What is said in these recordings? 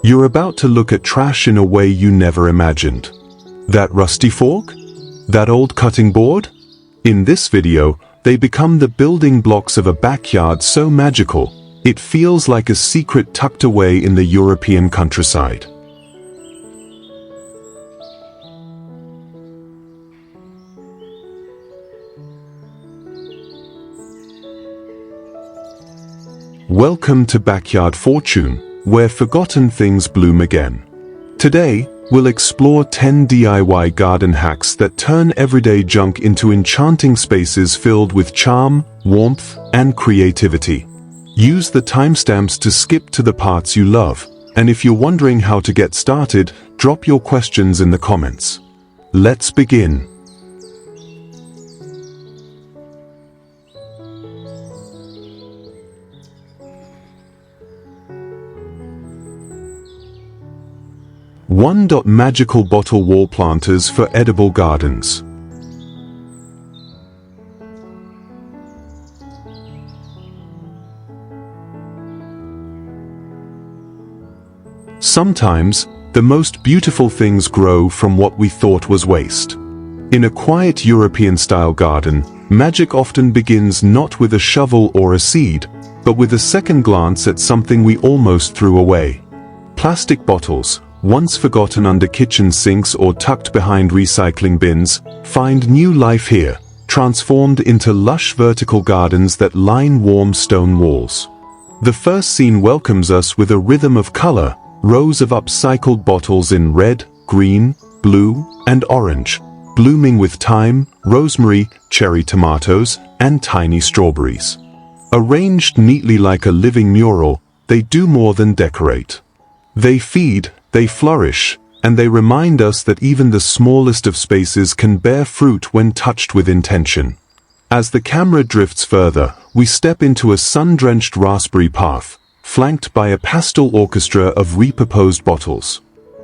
You're about to look at trash in a way you never imagined. That rusty fork? That old cutting board? In this video, they become the building blocks of a backyard so magical, it feels like a secret tucked away in the European countryside. Welcome to Backyard Fortune, where forgotten things bloom again. Today, we'll explore 10 DIY garden hacks that turn everyday junk into enchanting spaces filled with charm, warmth, and creativity. Use the timestamps to skip to the parts you love, and if you're wondering how to get started, drop your questions in the comments. Let's begin. Magical bottle wall planters for edible gardens. Sometimes, the most beautiful things grow from what we thought was waste. In a quiet European-style garden, magic often begins not with a shovel or a seed, but with a second glance at something we almost threw away. Plastic bottles, once forgotten under kitchen sinks or tucked behind recycling bins, find new life here, transformed into lush vertical gardens that line warm stone walls. The first scene welcomes us with a rhythm of color, rows of upcycled bottles in red, green, blue, and orange, blooming with thyme, rosemary, cherry tomatoes, and tiny strawberries. Arranged neatly like a living mural, they do more than decorate. They feed, they flourish, and they remind us that even the smallest of spaces can bear fruit when touched with intention. As the camera drifts further, we step into a sun-drenched raspberry path, flanked by a pastel orchestra of repurposed bottles.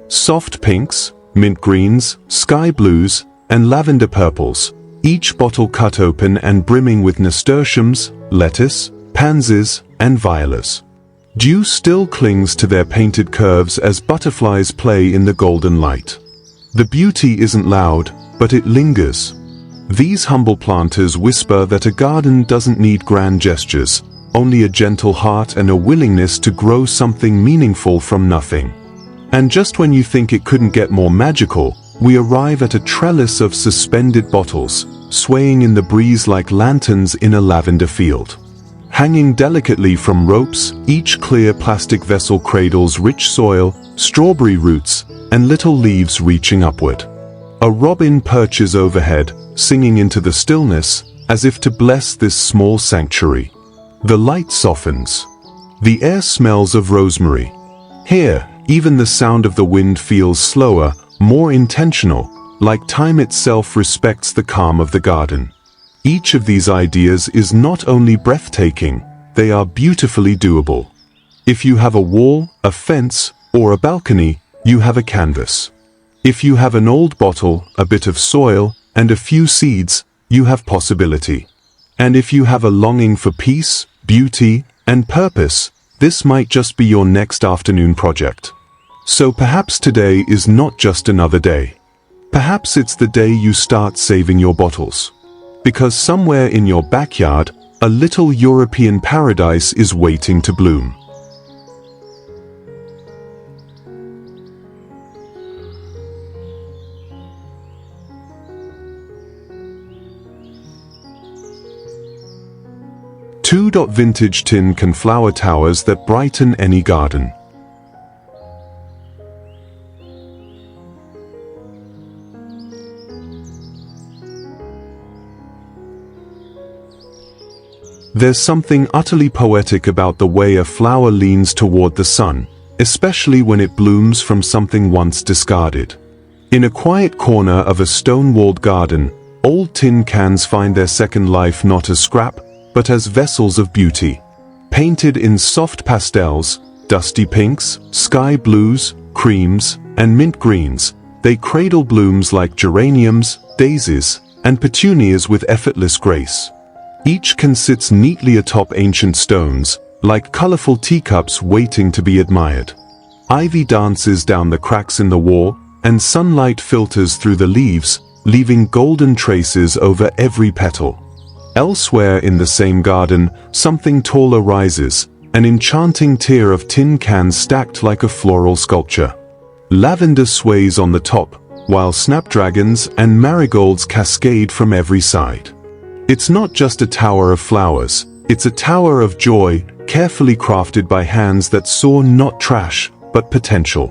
Soft pinks, mint greens, sky blues, and lavender purples, each bottle cut open and brimming with nasturtiums, lettuce, pansies, and violas. Dew still clings to their painted curves as butterflies play in the golden light. The beauty isn't loud, but it lingers. These humble planters whisper that a garden doesn't need grand gestures, only a gentle heart and a willingness to grow something meaningful from nothing. And just when you think it couldn't get more magical, we arrive at a trellis of suspended bottles, swaying in the breeze like lanterns in a lavender field. Hanging delicately from ropes, each clear plastic vessel cradles rich soil, strawberry roots, and little leaves reaching upward. A robin perches overhead, singing into the stillness, as if to bless this small sanctuary. The light softens. The air smells of rosemary. Here, even the sound of the wind feels slower, more intentional, like time itself respects the calm of the garden. Each of these ideas is not only breathtaking, they are beautifully doable. If you have a wall, a fence, or a balcony, you have a canvas. If you have an old bottle, a bit of soil, and a few seeds, you have possibility. And if you have a longing for peace, beauty, and purpose, this might just be your next afternoon project. So perhaps today is not just another day. Perhaps it's the day you start saving your bottles. Because somewhere in your backyard, a little European paradise is waiting to bloom. Vintage tin can flower towers that brighten any garden. There's something utterly poetic about the way a flower leans toward the sun, especially when it blooms from something once discarded. In a quiet corner of a stone-walled garden, old tin cans find their second life not as scrap, but as vessels of beauty. Painted in soft pastels, dusty pinks, sky blues, creams, and mint greens, they cradle blooms like geraniums, daisies, and petunias with effortless grace. Each can sit neatly atop ancient stones, like colorful teacups waiting to be admired. Ivy dances down the cracks in the wall, and sunlight filters through the leaves, leaving golden traces over every petal. Elsewhere in the same garden, something taller rises, an enchanting tier of tin cans stacked like a floral sculpture. Lavender sways on the top, while snapdragons and marigolds cascade from every side. It's not just a tower of flowers, it's a tower of joy, carefully crafted by hands that saw not trash, but potential.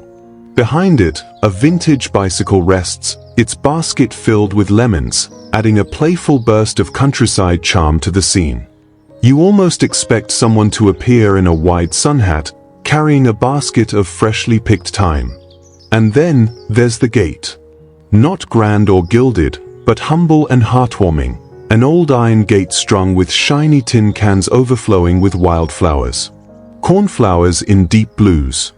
Behind it, a vintage bicycle rests, its basket filled with lemons, adding a playful burst of countryside charm to the scene. You almost expect someone to appear in a wide sun hat, carrying a basket of freshly picked thyme. And then, there's the gate. Not grand or gilded, but humble and heartwarming, an old iron gate strung with shiny tin cans overflowing with wildflowers. Cornflowers in deep blues.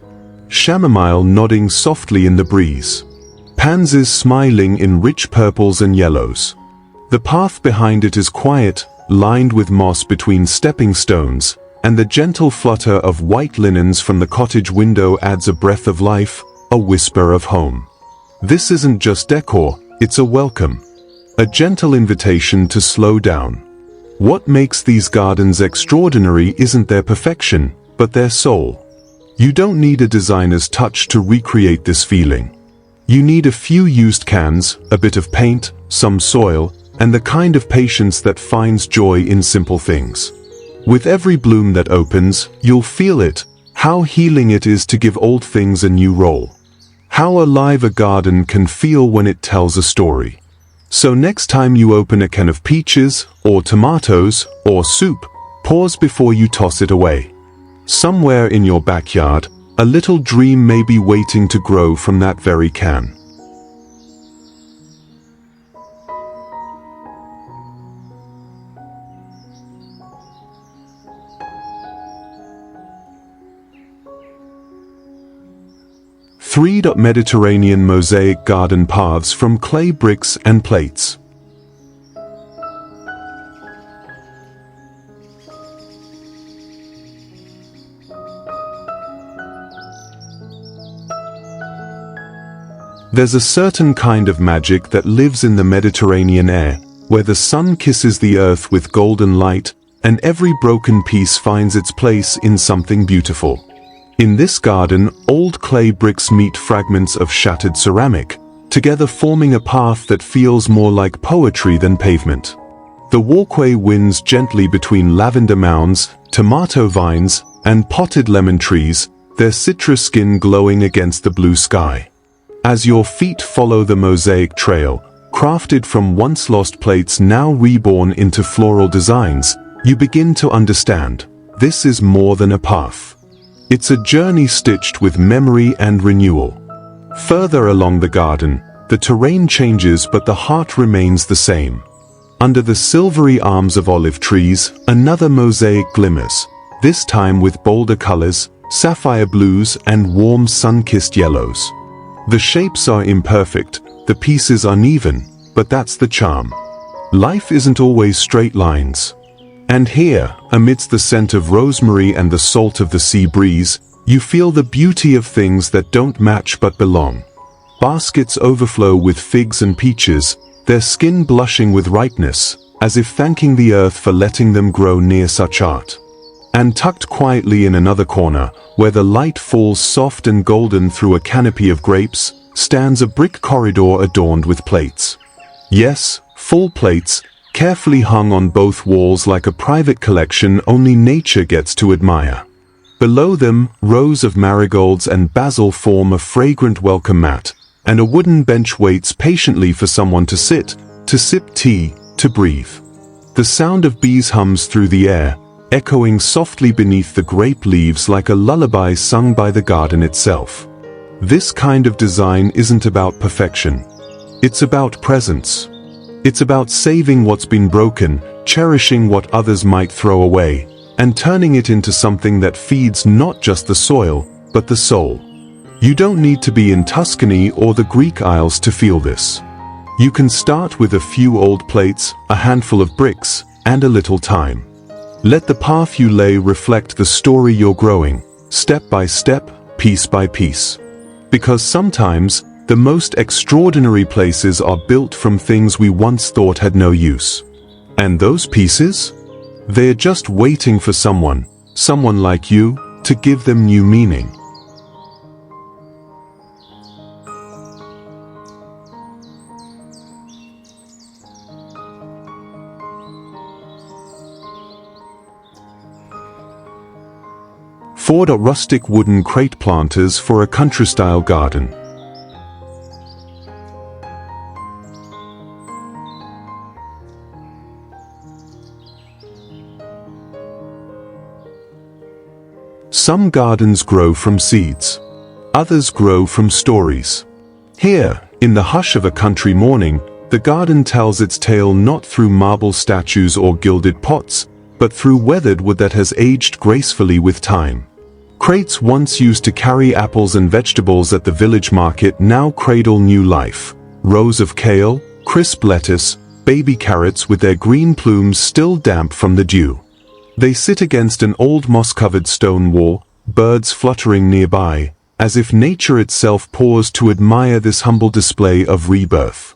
Chamomile nodding softly in the breeze. Pansies smiling in rich purples and yellows. The path behind it is quiet, lined with moss between stepping stones, and the gentle flutter of white linens from the cottage window adds a breath of life, a whisper of home. This isn't just decor, it's a welcome. A gentle invitation to slow down. What makes these gardens extraordinary isn't their perfection, but their soul. You don't need a designer's touch to recreate this feeling. You need a few used cans, a bit of paint, some soil, and the kind of patience that finds joy in simple things. With every bloom that opens, you'll feel it, how healing it is to give old things a new role. How alive a garden can feel when it tells a story. So next time you open a can of peaches, or tomatoes, or soup, pause before you toss it away. Somewhere in your backyard, a little dream may be waiting to grow from that very can. Three Mediterranean mosaic garden paths from clay bricks and plates. There's a certain kind of magic that lives in the Mediterranean air, where the sun kisses the earth with golden light, and every broken piece finds its place in something beautiful. In this garden, old clay bricks meet fragments of shattered ceramic, together forming a path that feels more like poetry than pavement. The walkway winds gently between lavender mounds, tomato vines, and potted lemon trees, their citrus skin glowing against the blue sky. As your feet follow the mosaic trail, crafted from once lost plates now reborn into floral designs, you begin to understand, this is more than a path. It's a journey stitched with memory and renewal. Further along the garden, the terrain changes but the heart remains the same. Under the silvery arms of olive trees, another mosaic glimmers, this time with bolder colors, sapphire blues and warm sun-kissed yellows. The shapes are imperfect, the pieces uneven, but that's the charm. Life isn't always straight lines. And here, amidst the scent of rosemary and the salt of the sea breeze, you feel the beauty of things that don't match but belong. Baskets overflow with figs and peaches, their skin blushing with ripeness, as if thanking the earth for letting them grow near such art. And tucked quietly in another corner, where the light falls soft and golden through a canopy of grapes, stands a brick corridor adorned with plates. Yes, full plates, carefully hung on both walls like a private collection only nature gets to admire. Below them, rows of marigolds and basil form a fragrant welcome mat, and a wooden bench waits patiently for someone to sit, to sip tea, to breathe. The sound of bees hums through the air, echoing softly beneath the grape leaves like a lullaby sung by the garden itself. This kind of design isn't about perfection. It's about presence. It's about saving what's been broken, cherishing what others might throw away, and turning it into something that feeds not just the soil, but the soul. You don't need to be in Tuscany or the Greek Isles to feel this. You can start with a few old plates, a handful of bricks, and a little time. Let the path you lay reflect the story you're growing, step by step, piece by piece. Because sometimes, the most extraordinary places are built from things we once thought had no use. And those pieces? They're just waiting for someone like you, to give them new meaning. Rustic wooden crate planters for a country-style garden. Some gardens grow from seeds. Others grow from stories. Here, in the hush of a country morning, the garden tells its tale not through marble statues or gilded pots, but through weathered wood that has aged gracefully with time. Crates once used to carry apples and vegetables at the village market now cradle new life. Rows of kale, crisp lettuce, baby carrots with their green plumes still damp from the dew. They sit against an old moss-covered stone wall, birds fluttering nearby, as if nature itself paused to admire this humble display of rebirth.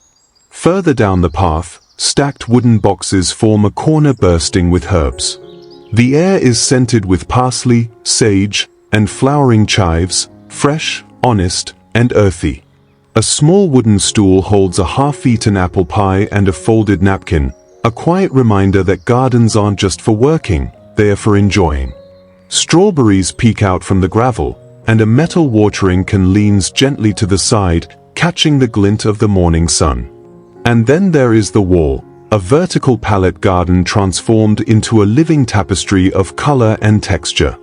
Further down the path, stacked wooden boxes form a corner bursting with herbs. The air is scented with parsley, sage, and flowering chives, fresh, honest, and earthy. A small wooden stool holds a half-eaten apple pie and a folded napkin, a quiet reminder that gardens aren't just for working, they are for enjoying. Strawberries peek out from the gravel, and a metal watering can leans gently to the side, catching the glint of the morning sun. And then there is the wall, a vertical palette garden transformed into a living tapestry of color and texture.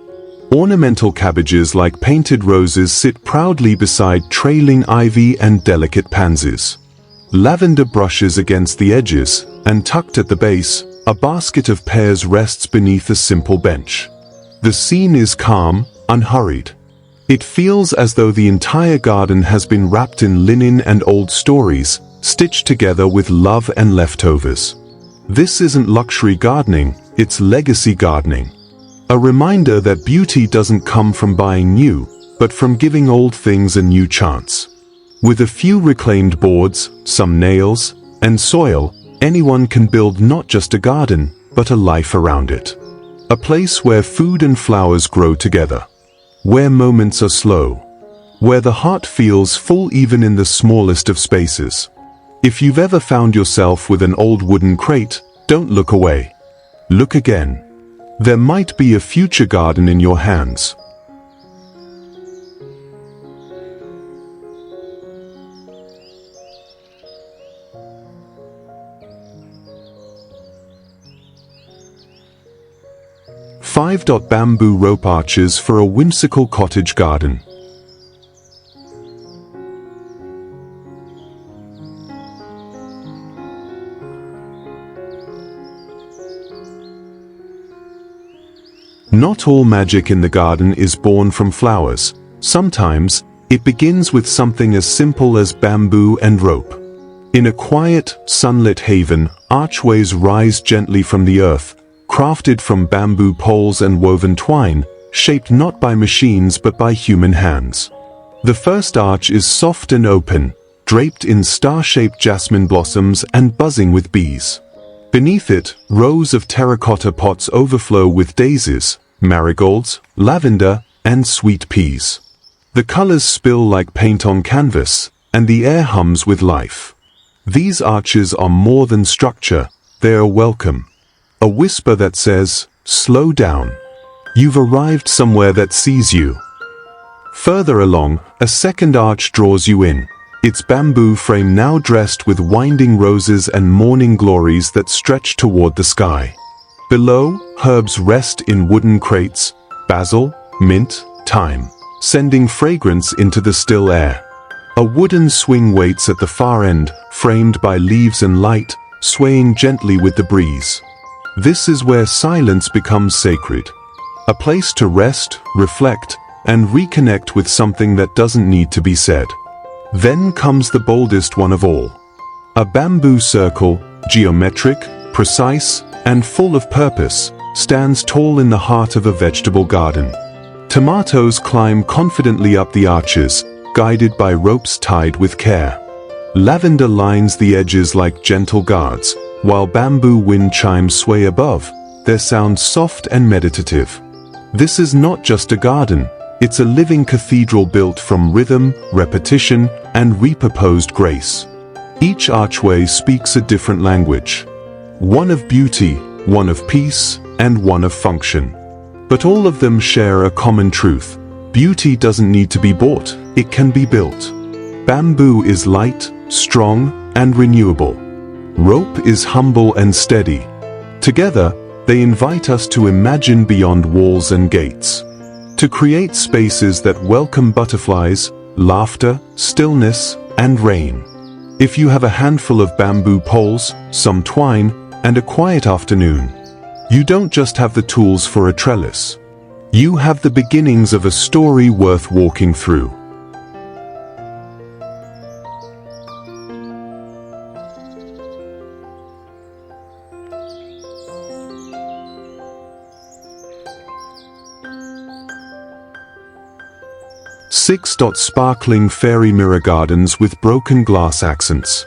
Ornamental cabbages like painted roses sit proudly beside trailing ivy and delicate pansies. Lavender brushes against the edges, and tucked at the base, a basket of pears rests beneath a simple bench. The scene is calm, unhurried. It feels as though the entire garden has been wrapped in linen and old stories, stitched together with love and leftovers. This isn't luxury gardening, it's legacy gardening. A reminder that beauty doesn't come from buying new, but from giving old things a new chance. With a few reclaimed boards, some nails, and soil, anyone can build not just a garden, but a life around it. A place where food and flowers grow together. Where moments are slow. Where the heart feels full even in the smallest of spaces. If you've ever found yourself with an old wooden crate, don't look away. Look again. There might be a future garden in your hands. Bamboo rope arches for a whimsical cottage garden. Not all magic in the garden is born from flowers. Sometimes, it begins with something as simple as bamboo and rope. In a quiet, sunlit haven, archways rise gently from the earth, crafted from bamboo poles and woven twine, shaped not by machines but by human hands. The first arch is soft and open, draped in star-shaped jasmine blossoms and buzzing with bees. Beneath it, rows of terracotta pots overflow with daisies, marigolds, lavender, and sweet peas. The colors spill like paint on canvas, and the air hums with life. These arches are more than structure, they are welcome. A whisper that says, "Slow down. You've arrived somewhere that sees you." Further along, a second arch draws you in. Its bamboo frame now dressed with winding roses and morning glories that stretch toward the sky. Below, herbs rest in wooden crates, basil, mint, thyme, sending fragrance into the still air. A wooden swing waits at the far end, framed by leaves and light, swaying gently with the breeze. This is where silence becomes sacred. A place to rest, reflect, and reconnect with something that doesn't need to be said. Then comes the boldest one of all. A bamboo circle, geometric, precise, and full of purpose, stands tall in the heart of a vegetable garden. Tomatoes climb confidently up the arches, guided by ropes tied with care. Lavender lines the edges like gentle guards, while bamboo wind chimes sway above, their sound soft and meditative. This is not just a garden, it's a living cathedral built from rhythm, repetition, and repurposed grace. Each archway speaks a different language. One of beauty, one of peace, and one of function. But all of them share a common truth. Beauty doesn't need to be bought, it can be built. Bamboo is light, strong, and renewable. Rope is humble and steady. Together, they invite us to imagine beyond walls and gates. To create spaces that welcome butterflies, laughter, stillness, and rain. If you have a handful of bamboo poles, some twine, and a quiet afternoon, you don't just have the tools for a trellis. You have the beginnings of a story worth walking through. Sparkling fairy mirror gardens with broken glass accents.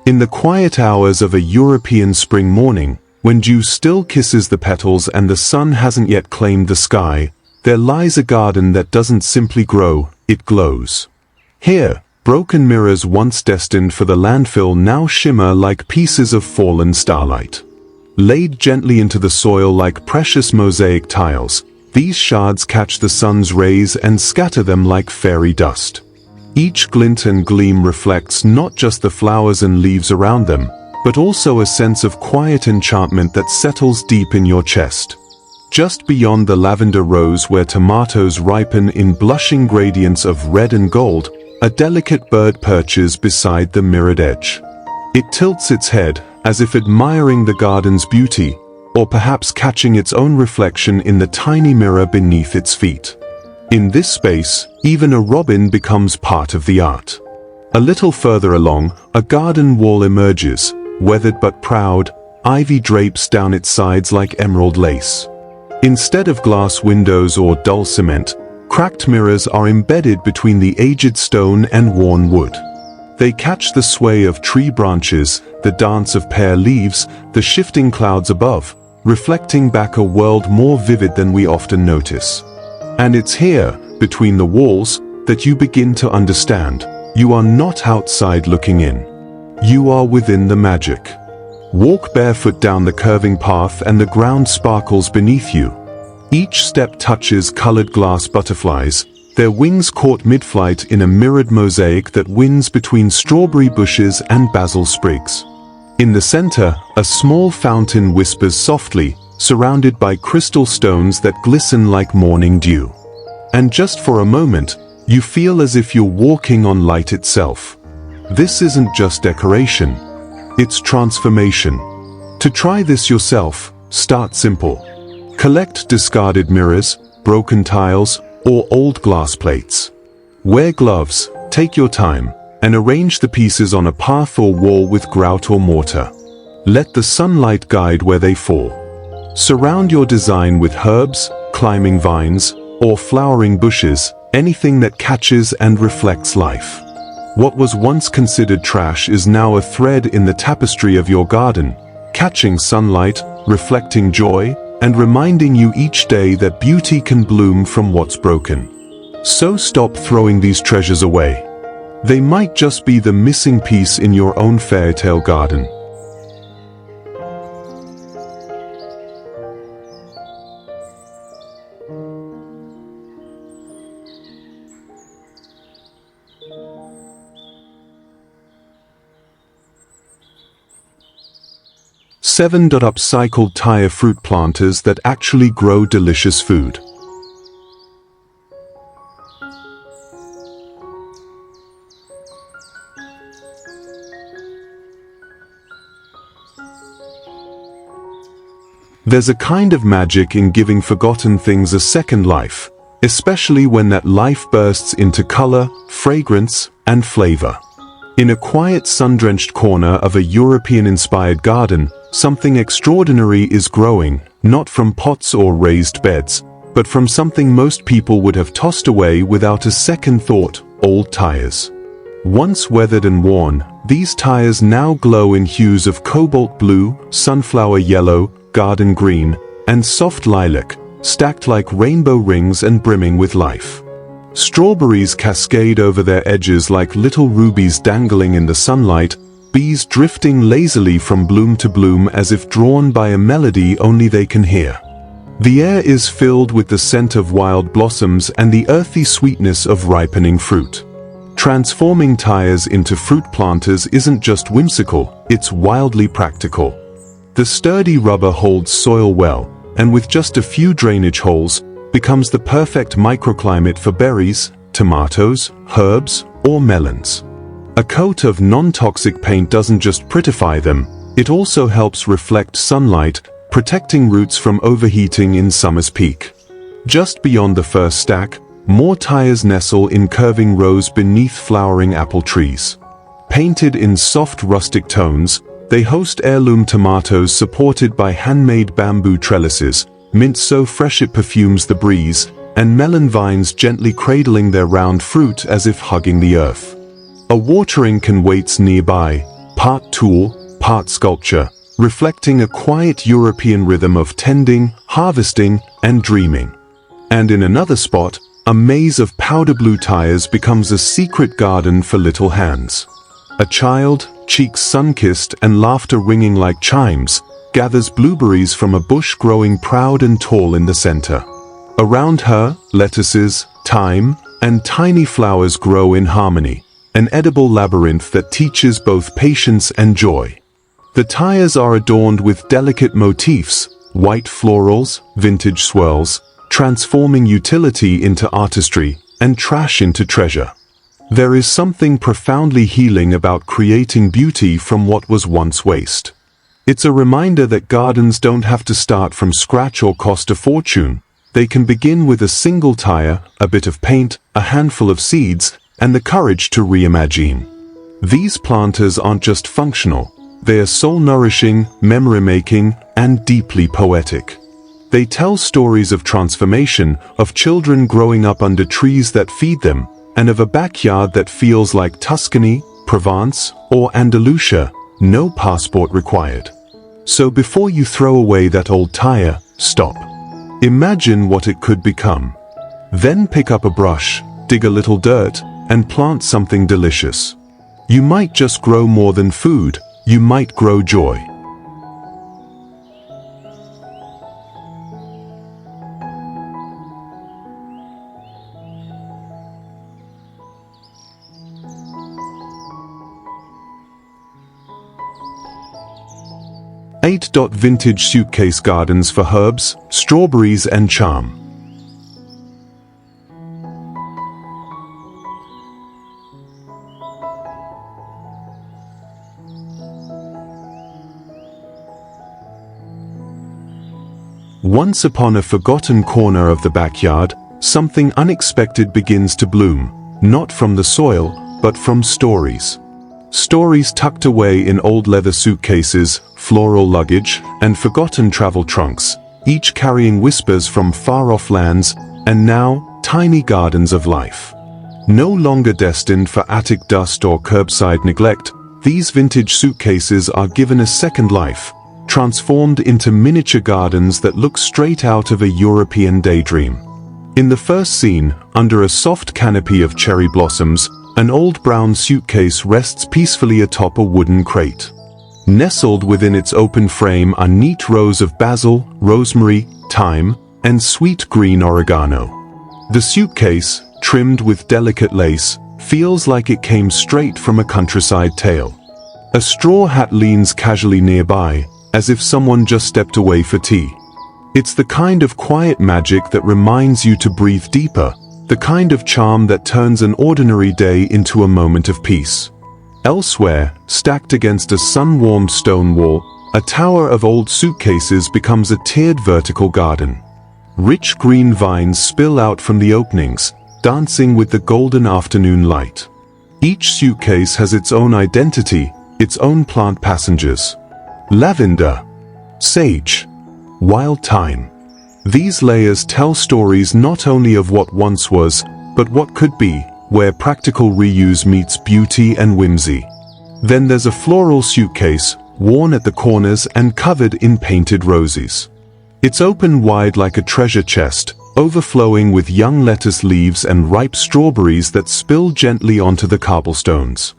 In the quiet hours of a European spring morning, when dew still kisses the petals and the sun hasn't yet claimed the sky, there lies a garden that doesn't simply grow, it glows. Here, broken mirrors once destined for the landfill now shimmer like pieces of fallen starlight. Laid gently into the soil like precious mosaic tiles, these shards catch the sun's rays and scatter them like fairy dust. Each glint and gleam reflects not just the flowers and leaves around them, but also a sense of quiet enchantment that settles deep in your chest. Just beyond the lavender rows where tomatoes ripen in blushing gradients of red and gold, a delicate bird perches beside the mirrored edge. It tilts its head, as if admiring the garden's beauty, or perhaps catching its own reflection in the tiny mirror beneath its feet. In this space, even a robin becomes part of the art. A little further along, a garden wall emerges, weathered but proud, ivy drapes down its sides like emerald lace. Instead of glass windows or dull cement, cracked mirrors are embedded between the aged stone and worn wood. They catch the sway of tree branches, the dance of pear leaves, the shifting clouds above, reflecting back a world more vivid than we often notice. And it's here, between the walls, that you begin to understand. You are not outside looking in. You are within the magic. Walk barefoot down the curving path and the ground sparkles beneath you. Each step touches colored glass butterflies, their wings caught mid-flight in a mirrored mosaic that winds between strawberry bushes and basil sprigs. In the center, a small fountain whispers softly, surrounded by crystal stones that glisten like morning dew. And just for a moment, you feel as if you're walking on light itself. This isn't just decoration, it's transformation. To try this yourself, start simple. Collect discarded mirrors, broken tiles, or old glass plates. Wear gloves, take your time, and arrange the pieces on a path or wall with grout or mortar. Let the sunlight guide where they fall. Surround your design with herbs, climbing vines, or flowering bushes, anything that catches and reflects life. What was once considered trash is now a thread in the tapestry of your garden, catching sunlight, reflecting joy, and reminding you each day that beauty can bloom from what's broken. So stop throwing these treasures away. They might just be the missing piece in your own fairytale garden. Seven upcycled tire fruit planters that actually grow delicious food. There's a kind of magic in giving forgotten things a second life, especially when that life bursts into color, fragrance, and flavor. In a quiet sun-drenched corner of a European-inspired garden, something extraordinary is growing, not from pots or raised beds, but from something most people would have tossed away without a second thought: old tires. Once weathered and worn, these tires now glow in hues of cobalt blue, sunflower yellow, garden green, and soft lilac, stacked like rainbow rings and brimming with life. Strawberries cascade over their edges like little rubies dangling in the sunlight, bees drifting lazily from bloom to bloom as if drawn by a melody only they can hear. The air is filled with the scent of wild blossoms and the earthy sweetness of ripening fruit. Transforming tires into fruit planters isn't just whimsical, it's wildly practical. The sturdy rubber holds soil well, and with just a few drainage holes, becomes the perfect microclimate for berries, tomatoes, herbs, or melons. A coat of non-toxic paint doesn't just prettify them, it also helps reflect sunlight, protecting roots from overheating in summer's peak. Just beyond the first stack, more tires nestle in curving rows beneath flowering apple trees. Painted in soft rustic tones, they host heirloom tomatoes supported by handmade bamboo trellises, mint so fresh it perfumes the breeze, and melon vines gently cradling their round fruit as if hugging the earth. A watering can waits nearby, part tool, part sculpture, reflecting a quiet European rhythm of tending, harvesting, and dreaming. And in another spot, a maze of powder blue tires becomes a secret garden for little hands. A child, cheeks sun-kissed and laughter ringing like chimes, gathers blueberries from a bush growing proud and tall in the center. Around her, lettuces, thyme, and tiny flowers grow in harmony, an edible labyrinth that teaches both patience and joy. The tires are adorned with delicate motifs, white florals, vintage swirls, transforming utility into artistry and trash into treasure. There is something profoundly healing about creating beauty from what was once waste. It's a reminder that gardens don't have to start from scratch or cost a fortune. They can begin with a single tire, a bit of paint, a handful of seeds, and the courage to reimagine. These planters aren't just functional, they are soul-nourishing, memory-making, and deeply poetic. They tell stories of transformation, of children growing up under trees that feed them, and of a backyard that feels like Tuscany, Provence, or Andalusia, no passport required. So before you throw away that old tire, stop. Imagine what it could become. Then pick up a brush, dig a little dirt, and plant something delicious. You might just grow more than food, you might grow joy. Vintage suitcase gardens for herbs, strawberries and charm. Once upon a forgotten corner of the backyard, something unexpected begins to bloom, not from the soil, but from stories. Stories tucked away in old leather suitcases, floral luggage, and forgotten travel trunks, each carrying whispers from far-off lands, and now, tiny gardens of life. No longer destined for attic dust or curbside neglect, these vintage suitcases are given a second life, transformed into miniature gardens that look straight out of a European daydream. In the first scene, under a soft canopy of cherry blossoms, an old brown suitcase rests peacefully atop a wooden crate. Nestled within its open frame are neat rows of basil, rosemary, thyme, and sweet green oregano. The suitcase, trimmed with delicate lace, feels like it came straight from a countryside tale. A straw hat leans casually nearby, as if someone just stepped away for tea. It's the kind of quiet magic that reminds you to breathe deeper, the kind of charm that turns an ordinary day into a moment of peace. Elsewhere, stacked against a sun-warmed stone wall, a tower of old suitcases becomes a tiered vertical garden. Rich green vines spill out from the openings, dancing with the golden afternoon light. Each suitcase has its own identity, its own plant passengers. Lavender, sage, wild thyme. These layers tell stories not only of what once was, but what could be, where practical reuse meets beauty and whimsy. Then there's a floral suitcase, worn at the corners and covered in painted roses. It's open wide like a treasure chest, overflowing with young lettuce leaves and ripe strawberries that spill gently onto the cobblestones.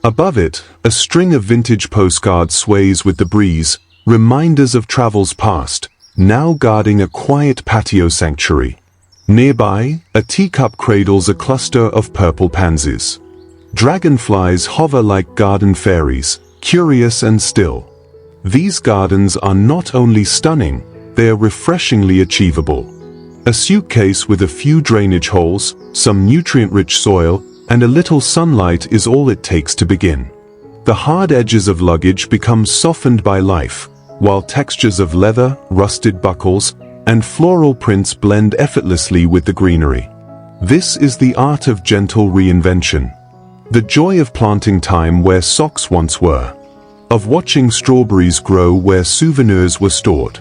Above it, a string of vintage postcards sways with the breeze, reminders of travels past, now guarding a quiet patio sanctuary. Nearby, a teacup cradles a cluster of purple pansies. Dragonflies hover like garden fairies, curious and still. These gardens are not only stunning, they are refreshingly achievable. A suitcase with a few drainage holes, some nutrient-rich soil, and a little sunlight is all it takes to begin. The hard edges of luggage become softened by life, while textures of leather, rusted buckles, and floral prints blend effortlessly with the greenery. This is the art of gentle reinvention. The joy of planting thyme where socks once were. Of watching strawberries grow where souvenirs were stored.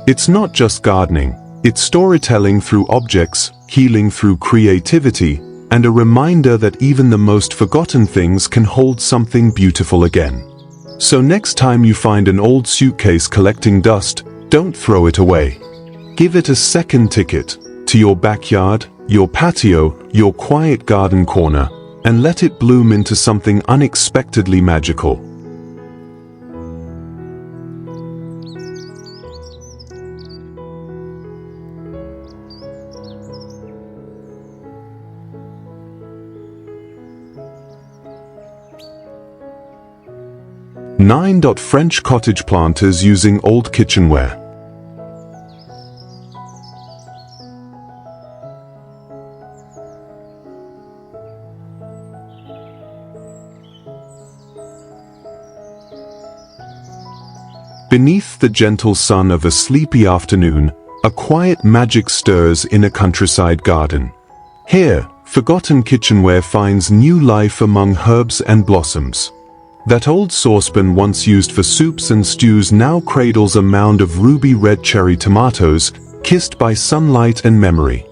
It's not just gardening, it's storytelling through objects, healing through creativity, and a reminder that even the most forgotten things can hold something beautiful again. So next time you find an old suitcase collecting dust, don't throw it away. Give it a second ticket to your backyard, your patio, your quiet garden corner, and let it bloom into something unexpectedly magical. French cottage planters using old kitchenware. Beneath the gentle sun of a sleepy afternoon, a quiet magic stirs in a countryside garden. Here, forgotten kitchenware finds new life among herbs and blossoms. That old saucepan once used for soups and stews now cradles a mound of ruby red cherry tomatoes, kissed by sunlight and memory.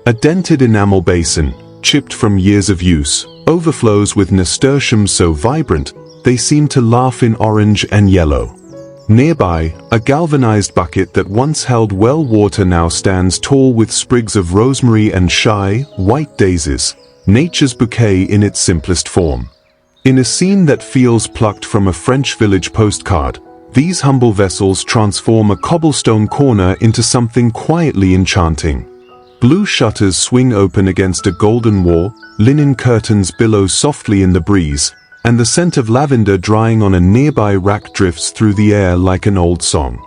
A dented enamel basin, chipped from years of use, overflows with nasturtiums so vibrant, they seem to laugh in orange and yellow. Nearby, a galvanized bucket that once held well water now stands tall with sprigs of rosemary and shy, white daisies, nature's bouquet in its simplest form. In a scene that feels plucked from a French village postcard, these humble vessels transform a cobblestone corner into something quietly enchanting. Blue shutters swing open against a golden wall, linen curtains billow softly in the breeze, and the scent of lavender drying on a nearby rack drifts through the air like an old song.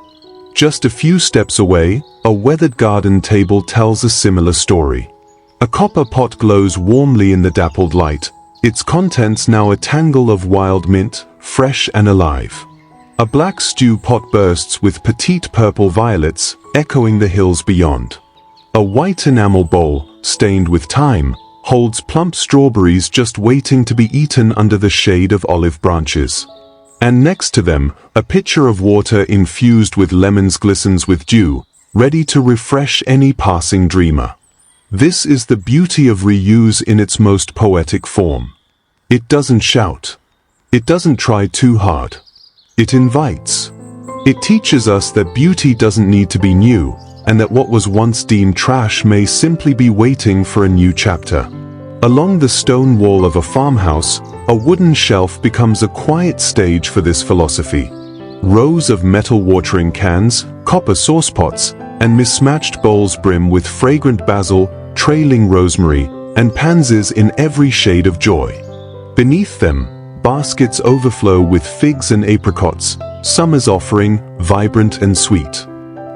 Just a few steps away, a weathered garden table tells a similar story. A copper pot glows warmly in the dappled light, its contents now a tangle of wild mint, fresh and alive. A black stew pot bursts with petite purple violets, echoing the hills beyond. A white enamel bowl, stained with thyme, holds plump strawberries just waiting to be eaten under the shade of olive branches. And next to them, a pitcher of water infused with lemons glistens with dew, ready to refresh any passing dreamer. This is the beauty of reuse in its most poetic form. It doesn't shout. It doesn't try too hard. It invites. It teaches us that beauty doesn't need to be new, and that what was once deemed trash may simply be waiting for a new chapter. Along the stone wall of a farmhouse, a wooden shelf becomes a quiet stage for this philosophy. Rows of metal watering cans, copper saucepots, and mismatched bowls brim with fragrant basil, trailing rosemary, and pansies in every shade of joy. Beneath them, baskets overflow with figs and apricots, summer's offering, vibrant and sweet.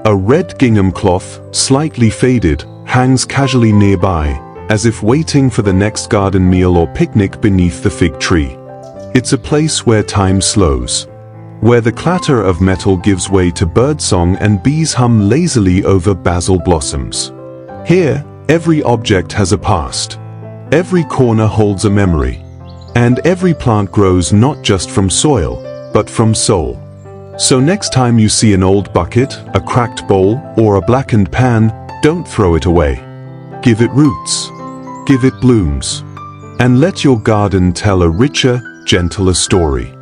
A red gingham cloth, slightly faded, hangs casually nearby, as if waiting for the next garden meal or picnic beneath the fig tree. It's a place where time slows. where the clatter of metal gives way to birdsong and bees hum lazily over basil blossoms. Here, every object has a past. Every corner holds a memory. And every plant grows not just from soil, but from soul. So next time you see an old bucket, a cracked bowl, or a blackened pan, don't throw it away. Give it roots. Give it blooms. And let your garden tell a richer, gentler story.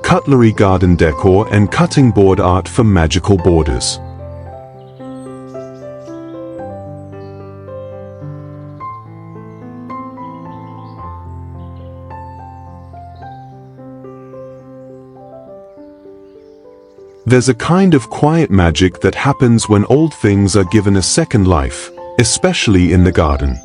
Cutlery garden decor and cutting board art for magical borders. There's a kind of quiet magic that happens when old things are given a second life, especially in the garden.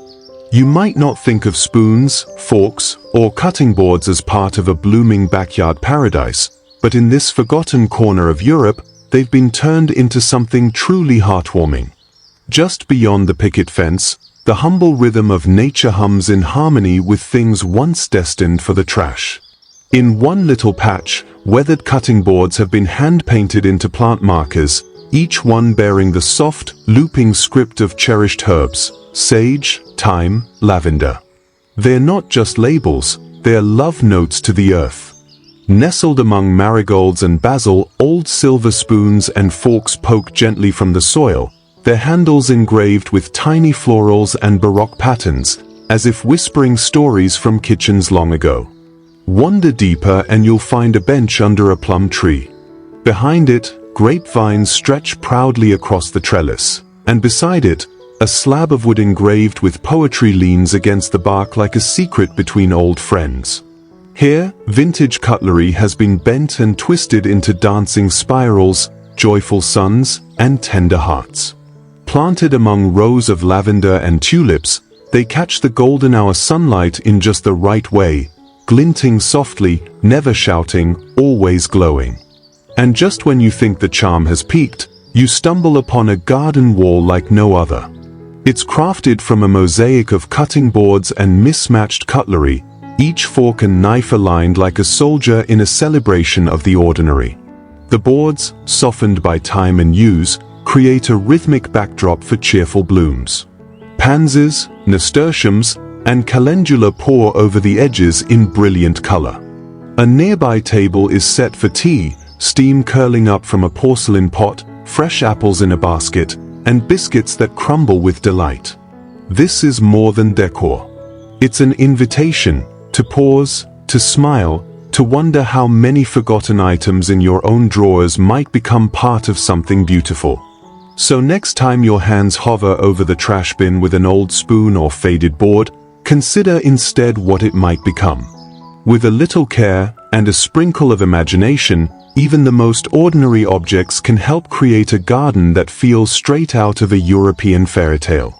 You might not think of spoons, forks, or cutting boards as part of a blooming backyard paradise, but in this forgotten corner of Europe, they've been turned into something truly heartwarming. Just beyond the picket fence, the humble rhythm of nature hums in harmony with things once destined for the trash. In one little patch, weathered cutting boards have been hand-painted into plant markers, each one bearing the soft, looping script of cherished herbs: sage, thyme, lavender. They're not just labels, they're love notes to the earth. Nestled among marigolds and basil, old silver spoons and forks poke gently from the soil, their handles engraved with tiny florals and baroque patterns, as if whispering stories from kitchens long ago. Wander deeper and you'll find a bench under a plum tree. Behind it, grapevines stretch proudly across the trellis, and beside it, a slab of wood engraved with poetry leans against the bark like a secret between old friends. Here, vintage cutlery has been bent and twisted into dancing spirals, joyful suns, and tender hearts. Planted among rows of lavender and tulips, they catch the golden hour sunlight in just the right way, glinting softly, never shouting, always glowing. And just when you think the charm has peaked, you stumble upon a garden wall like no other. It's crafted from a mosaic of cutting boards and mismatched cutlery, each fork and knife aligned like a soldier in a celebration of the ordinary. The boards, softened by time and use, create a rhythmic backdrop for cheerful blooms. Pansies, nasturtiums, and calendula pour over the edges in brilliant color. A nearby table is set for tea, steam curling up from a porcelain pot, fresh apples in a basket, and biscuits that crumble with delight. This is more than decor. It's an invitation to pause, to smile, to wonder how many forgotten items in your own drawers might become part of something beautiful. So next time your hands hover over the trash bin with an old spoon or faded board, consider instead what it might become. With a little care and a sprinkle of imagination, even the most ordinary objects can help create a garden that feels straight out of a European fairy tale.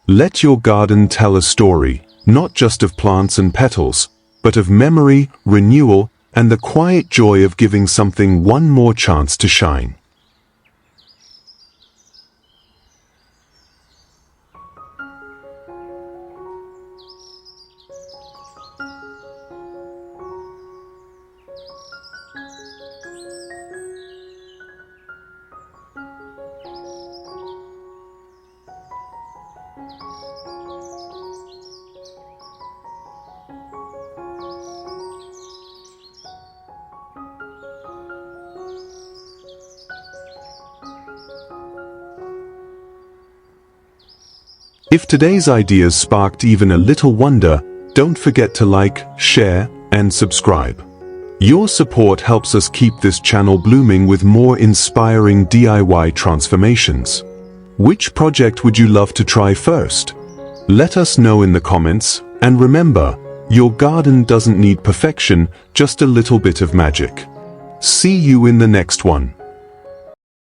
Let your garden tell a story, not just of plants and petals, but of memory, renewal, and the quiet joy of giving something one more chance to shine. If today's ideas sparked even a little wonder, don't forget to like, share, and subscribe. Your support helps us keep this channel blooming with more inspiring DIY transformations. Which project would you love to try first? Let us know in the comments, and remember, your garden doesn't need perfection, just a little bit of magic. See you in the next one.